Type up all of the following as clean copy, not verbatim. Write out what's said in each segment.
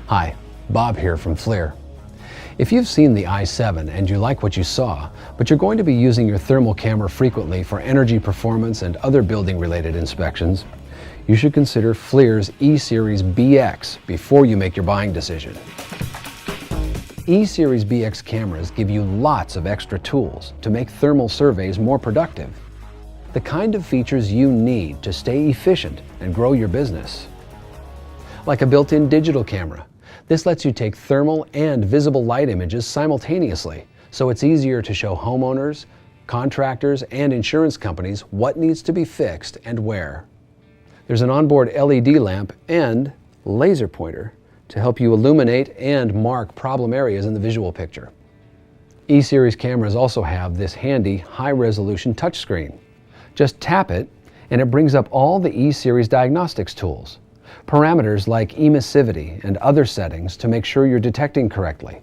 Hi, Bob here from FLIR. If you've seen the i7 and you like what you saw, but you're going to be using your thermal camera frequently for energy performance and other building-related inspections, you should consider FLIR's E-series BX before you make your buying decision. E-series BX cameras give you lots of extra tools to make thermal surveys more productive. The kind of features you need to stay efficient and grow your business. Like a built-in digital camera. This lets you take thermal and visible light images simultaneously, so it's easier to show homeowners, contractors, and insurance companies what needs to be fixed and where. There's an onboard LED lamp and laser pointer to help you illuminate and mark problem areas in the visual picture. E-series cameras also have this handy high-resolution touchscreen. Just tap it and it brings up all the E-series diagnostics tools. Parameters like emissivity and other settings to make sure you're detecting correctly,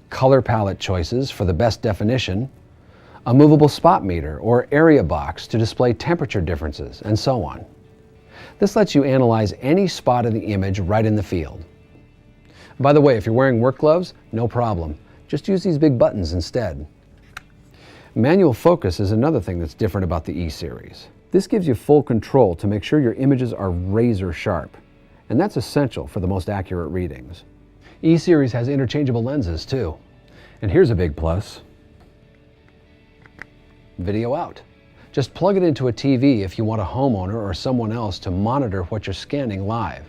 color palette choices for the best definition, a movable spot meter or area box to display temperature differences, and so on. This lets you analyze any spot in the image right in the field. By the way, if you're wearing work gloves, no problem. Just use these big buttons instead. Manual focus is another thing that's different about the E-series. This gives you full control to make sure your images are razor sharp. And that's essential for the most accurate readings. E-series has interchangeable lenses too. And here's a big plus. Video out. Just plug it into a TV if you want a homeowner or someone else to monitor what you're scanning live.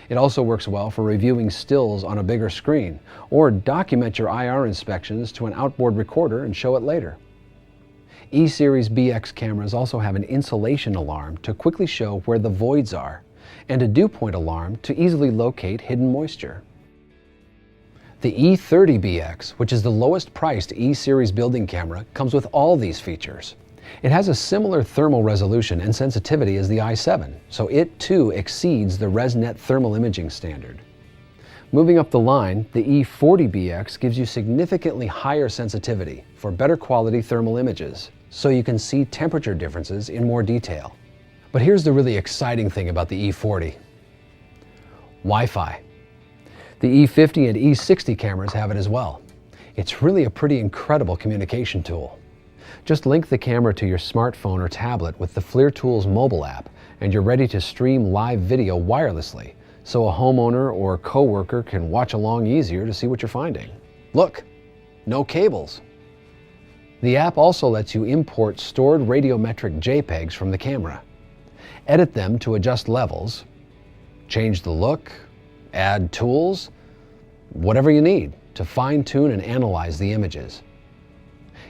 It also works well for reviewing stills on a bigger screen, or document your IR inspections to an outboard recorder and show it later. E-series BX cameras also have an insulation alarm to quickly show where the voids are, and a dew point alarm to easily locate hidden moisture. The E30BX, which is the lowest priced E-series building camera, comes with all these features. It has a similar thermal resolution and sensitivity as the i7, so it too exceeds the ResNet thermal imaging standard. Moving up the line, the E40BX gives you significantly higher sensitivity for better quality thermal images, so you can see temperature differences in more detail. But here's the really exciting thing about the E40. Wi-Fi. The E50 and E60 cameras have it as well. It's really a pretty incredible communication tool. Just link the camera to your smartphone or tablet with the FLIR Tools mobile app and you're ready to stream live video wirelessly, so a homeowner or coworker can watch along easier to see what you're finding. Look, no cables. The app also lets you import stored radiometric JPEGs from the camera. Edit them to adjust levels, change the look, add tools, whatever you need to fine-tune and analyze the images.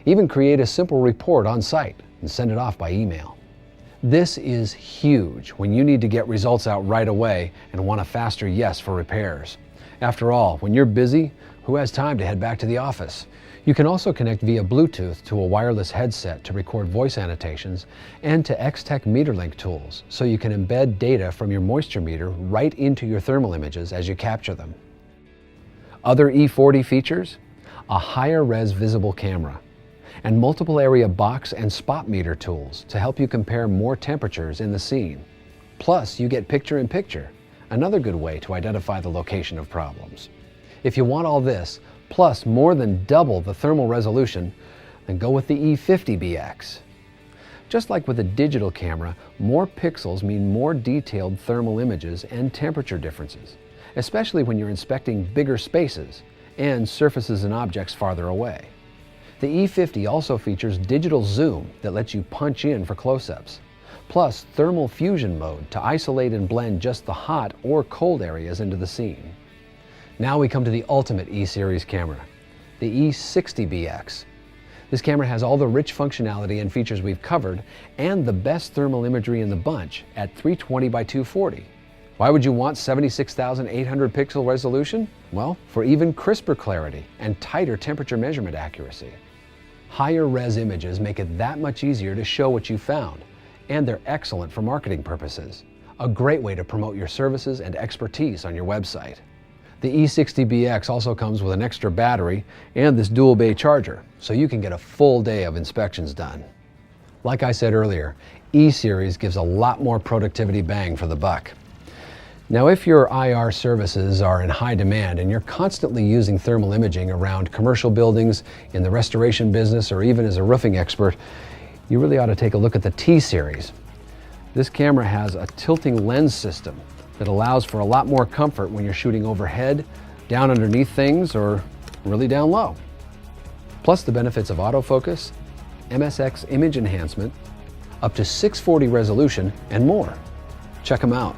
Even create a simple report on site and send it off by email. This is huge when you need to get results out right away and want a faster yes for repairs. After all, when you're busy, who has time to head back to the office? You can also connect via Bluetooth to a wireless headset to record voice annotations and to X-Tech MeterLink tools, so you can embed data from your moisture meter right into your thermal images as you capture them. Other E40 features? A higher res visible camera and multiple area box and spot meter tools to help you compare more temperatures in the scene. Plus, you get picture-in-picture, another good way to identify the location of problems. If you want all this, plus more than double the thermal resolution, then go with the E50BX. Just like with a digital camera, more pixels mean more detailed thermal images and temperature differences, especially when you're inspecting bigger spaces and surfaces and objects farther away. The E50 also features digital zoom that lets you punch in for close-ups, plus thermal fusion mode to isolate and blend just the hot or cold areas into the scene. Now we come to the ultimate E-series camera, the E60BX. This camera has all the rich functionality and features we've covered and the best thermal imagery in the bunch at 320 by 240. Why would you want 76,800 pixel resolution? Well, for even crisper clarity and tighter temperature measurement accuracy. Higher res images make it that much easier to show what you found, and they're excellent for marketing purposes. A great way to promote your services and expertise on your website. The E60BX also comes with an extra battery and this dual bay charger, so you can get a full day of inspections done. Like I said earlier, E-series gives a lot more productivity bang for the buck. Now, if your IR services are in high demand and you're constantly using thermal imaging around commercial buildings, in the restoration business, or even as a roofing expert, you really ought to take a look at the T-series. This camera has a tilting lens system that allows for a lot more comfort when you're shooting overhead, down underneath things, or really down low. Plus the benefits of autofocus, MSX image enhancement, up to 640 resolution, and more. Check them out.